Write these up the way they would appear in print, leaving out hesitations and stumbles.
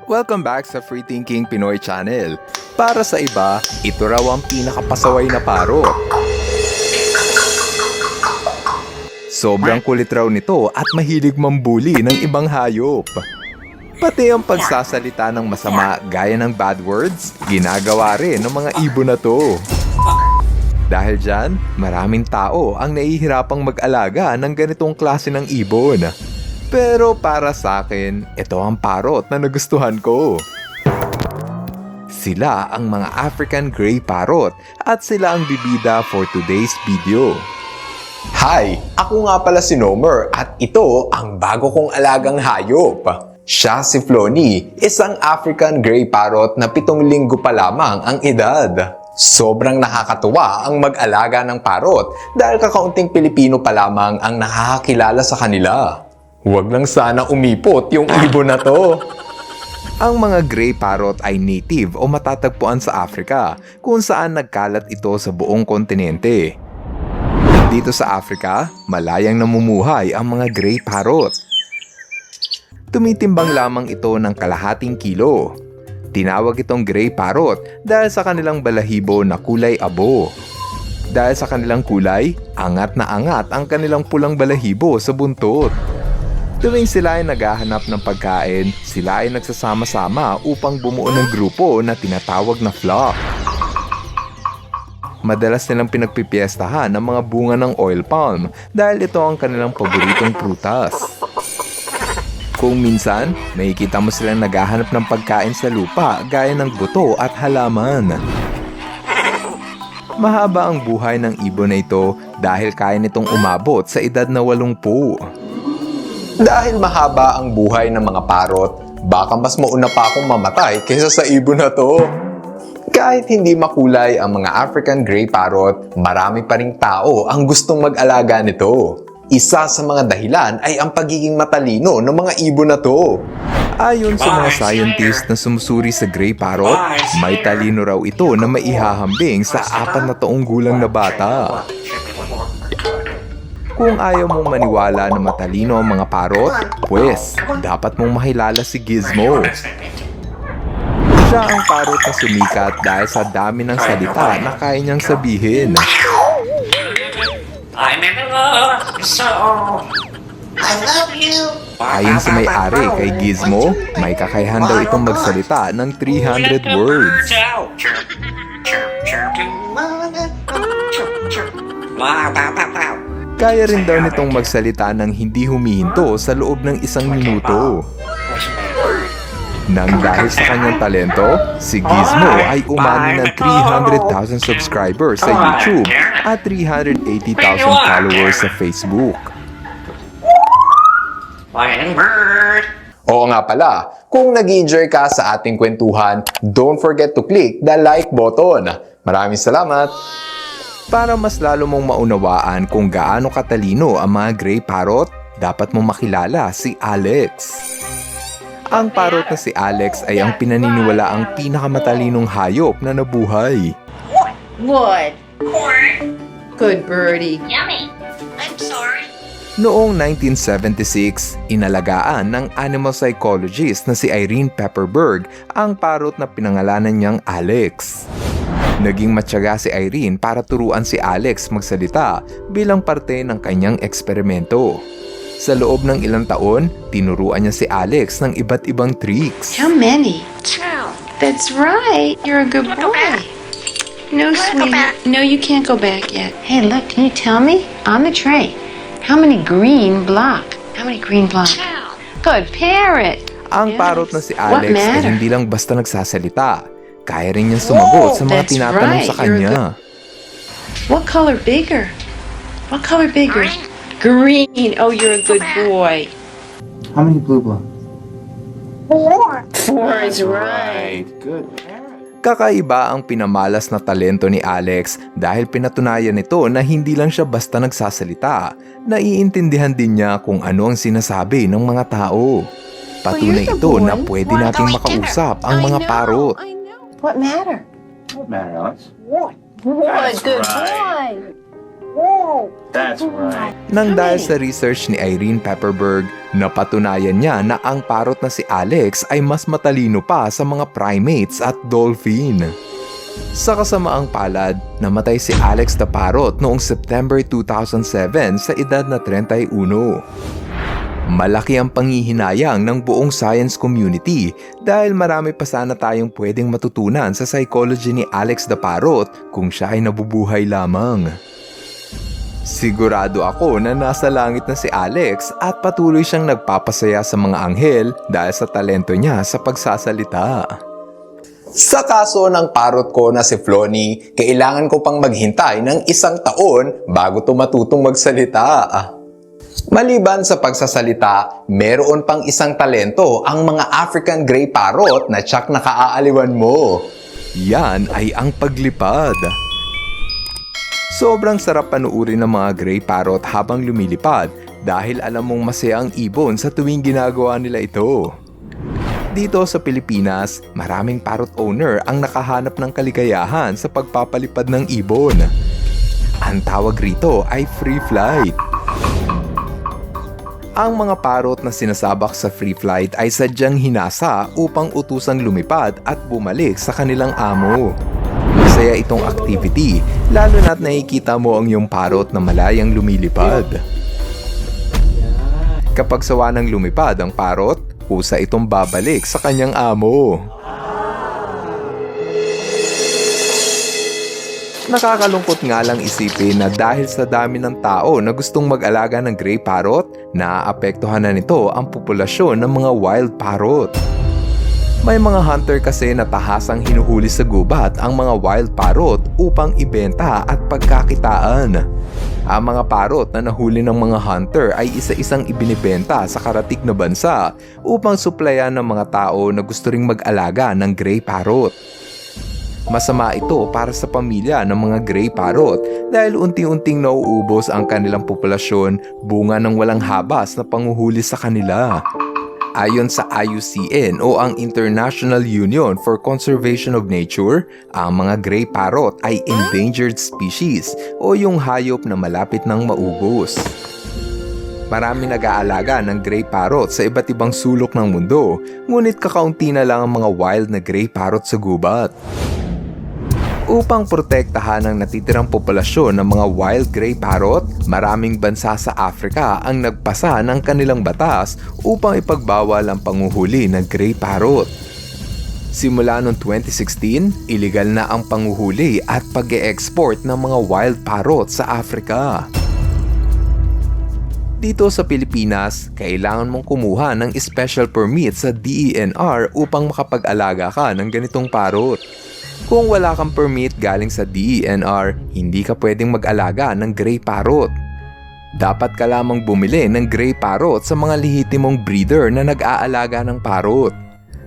Welcome back sa Free Thinking Pinoy Channel. Para sa iba, ito raw ang pinakapasaway na parot. Sobrang kulit raw nito at mahilig mambuli ng ibang hayop. Pati ang pagsasalita ng masama gaya ng bad words, ginagawa rin ng mga ibon na to. Dahil dyan, maraming tao ang nahihirapang mag-alaga ng ganitong klase ng ibon. Pero para sa akin, ito ang parot na nagustuhan ko. Sila ang mga African Grey Parrot at sila ang bibida for today's video. Hi! Ako nga pala si Nomer at ito ang bago kong alagang hayop. Siya si Flonnie, isang African Grey Parrot na 7 linggo pa lamang ang edad. Sobrang nakakatuwa ang mag-alaga ng parot dahil kakaunting Pilipino pa lamang ang nakakakilala sa kanila. Huwag lang sana umipot yung ibon na to. Ang mga Grey Parrot ay native o matatagpuan sa Africa kung saan nagkalat ito sa buong kontinente. Dito sa Africa, malayang namumuhay ang mga Grey Parrot. Tumitimbang lamang ito ng kalahating kilo. Tinawag itong Grey Parrot dahil sa kanilang balahibo na kulay abo. Dahil sa kanilang kulay, angat na angat ang kanilang pulang balahibo sa buntot. Tuwing sila ay naghahanap ng pagkain, sila ay nagsasama-sama upang bumuo ng grupo na tinatawag na flock. Madalas nilang pinagpipiestahan ang mga bunga ng oil palm dahil ito ang kanilang paboritong prutas. Kung minsan, makikita mo silang naghahanap ng pagkain sa lupa gaya ng buto at halaman. Mahaba ang buhay ng ibon na ito dahil kaya nitong umabot sa edad na 80. Dahil mahaba ang buhay ng mga parot, baka mas mauna pa akong mamatay kaysa sa ibon na to. Kahit hindi makulay ang mga African Grey Parrot, marami pa ring tao ang gustong mag-alaga nito. Isa sa mga dahilan ay ang pagiging matalino ng mga ibon na to. Ayon sa mga scientist na sumusuri sa Grey Parrot, may talino raw ito na maihahambing sa 4 na taong gulang na bata. Kung ayaw mong maniwala na matalino ang mga parot, pues, dapat mong makilala si Gizmo. Siya ang parot na sumikat dahil sa dami ng salita na kaya niyang sabihin. I'm in love, so I love you. Ayon sa may-ari kay Gizmo, may kakayahan daw itong magsalita ng 300 words. Kaya rin daw nitong magsalita ng hindi humihinto sa loob ng 1 minuto. Nang dahil sa kanyang talento, si Gizmo ay umani ng 300,000 subscribers sa YouTube at 380,000 followers sa Facebook. Oo nga pala, kung nag-enjoy ka sa ating kwentuhan, don't forget to click the like button. Maraming salamat! Para mas lalo mong maunawaan kung gaano katalino ang mga Grey Parrot, dapat mong makilala si Alex. Ang parrot na si Alex ay ang pinaniniwala ang pinakamatalinong hayop na nabuhay. What? Good birdie. Yummy. I'm sorry. Noong 1976, inalagaan ng animal psychologist na si Irene Pepperberg ang parrot na pinangalanan niyang Alex. Naging matyaga si Irene para turuan si Alex magsalita bilang parte ng kanyang eksperimento. Sa loob ng ilang taon, tinuruan niya si Alex ng iba't ibang tricks. How many? 2. That's right. You're a good Go back. boy. No, Go sweetie. back. No, you can't go back yet. Hey, look, can you tell me? On the tray. How many green block? How many green block? 2. Good parrot. Ang Yes. parrot na si What Alex ay matter? hindi lang basta nagsasalita. Kaya rin niyang sumagot sa mga That's tinatanong right. sa You're a kanya. What color bigger? What color bigger? Green. Green. Oh, you're a good boy. How many blue blocks? 4. 4 is right. Good. Kakaiba ang pinamalas na talento ni Alex dahil pinatunayan nito na hindi lang siya basta nagsasalita, naiintindihan din niya kung ano ang sinasabi ng mga tao. Patunay ito na pwede nating makausap ang mga parot. I know. What matter? What matter, Alex? Good That's boy. right. That's right. Nang dahil sa research ni Irene Pepperberg, napatunayan niya na ang parot na si Alex ay mas matalino pa sa mga primates at dolphin. Sa kasamaang palad, namatay si Alex the Parrot noong September 2007 sa edad na 31. Malaki ang panghihinayang ng buong science community dahil marami pa sana tayong pwedeng matutunan sa psychology ni Alex the Parrot kung siya ay nabubuhay lamang. Sigurado ako na nasa langit na si Alex at patuloy siyang nagpapasaya sa mga anghel dahil sa talento niya sa pagsasalita. Sa kaso ng parot ko na si Flonnie, kailangan ko pang maghintay ng 1 taon bago to matutong magsalita. Maliban sa pagsasalita, meron pang isang talento ang mga African Grey Parrot na tsak na kaaaliwan mo. Yan ay ang paglipad. Sobrang sarap panuuri ng mga Grey Parrot habang lumilipad dahil alam mong masaya ang ibon sa tuwing ginagawa nila ito. Dito sa Pilipinas, maraming parrot owner ang nakahanap ng kaligayahan sa pagpapalipad ng ibon. Ang tawag rito ay free flight. Ang mga parrot na sinasabak sa free flight ay sadyang hinasa upang utusang lumipad at bumalik sa kanilang amo. Masaya itong activity, lalo na't nakikita mo ang iyong parrot na malayang lumilipad. Kapag sawa ng lumipad ang parrot, kusa itong babalik sa kanyang amo. Nakakalungkot nga lang isipin na dahil sa dami ng tao na gustong mag-alaga ng Grey Parrot, naaapektuhan na nito ang populasyon ng mga wild parrot. May mga hunter kasi na tahasang hinuhuli sa gubat ang mga wild parrot upang ibenta at pagkakitaan. Ang mga parrot na nahuli ng mga hunter ay isa-isang ibinibenta sa karatig na bansa upang suplayan ng mga tao na gusto ring mag-alaga ng Grey Parrot. Masama ito para sa pamilya ng mga Grey Parrot dahil unti-unting nauubos ang kanilang populasyon bunga ng walang habas na panguhuli sa kanila. Ayon sa IUCN o ang International Union for Conservation of Nature, ang mga Grey Parrot ay endangered species o yung hayop na malapit ng maubos. Marami nag-aalaga ng Grey Parrot sa iba't ibang sulok ng mundo, ngunit kakaunti na lang ang mga wild na Grey Parrot sa gubat. Upang protektahan ang natitirang populasyon ng mga wild Grey Parrot, maraming bansa sa Africa ang nagpasa ng kanilang batas upang ipagbawal ang panguhuli ng Grey Parrot. Simula noong 2016, iligal na ang panguhuli at pag-e-export ng mga wild parrot sa Africa. Dito sa Pilipinas, kailangan mong kumuha ng special permit sa DENR upang makapag-alaga ka ng ganitong parrot. Kung wala kang permit galing sa DENR, hindi ka pwedeng mag-alaga ng Grey Parrot. Dapat ka lamang bumili ng Grey Parrot sa mga lehitimong breeder na nag-aalaga ng parrot.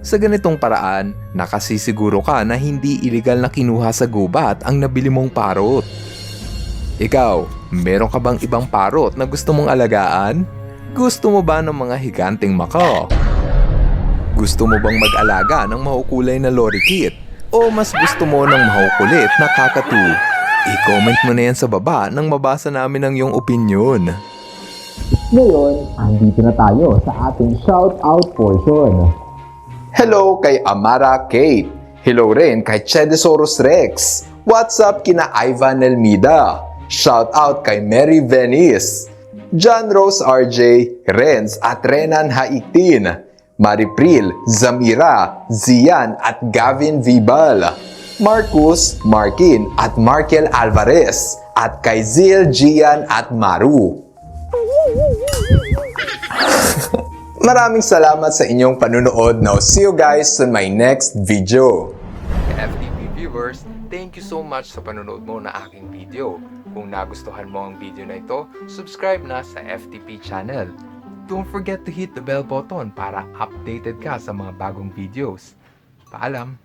Sa ganitong paraan, nakasisiguro ka na hindi iligal na kinuha sa gubat ang nabili mong parrot. Ikaw, meron ka bang ibang parrot na gusto mong alagaan? Gusto mo ba ng mga higanteng macaw? Gusto mo bang mag-alaga ng makukulay na lorikeet? O mas gusto mo ng makukulit na kakatu? I-comment mo na yan sa baba nang mabasa namin ang iyong opinyon. Ngayon, andito na tayo sa ating shoutout portion. Hello kay Amara Kate. Hello rin kay Chedesaurus Rex. What's up kina Ivan Elmida. Shoutout kay Mary Venice. John Rose RJ, Renz at Renan Haiktin. Maripril, Zamira, Zian at Gavin Vibal, Marcus, Markin at Markel Alvarez at kay Zil, Gian at Maru. Maraming salamat sa inyong panunood. Now see you guys on my next video. FTP viewers, thank you so much sa panonood mo na aking video. Kung nagustuhan mo ang video na ito, subscribe na sa FTP channel. Don't forget to hit the bell button para updated ka sa mga bagong videos. Paalam!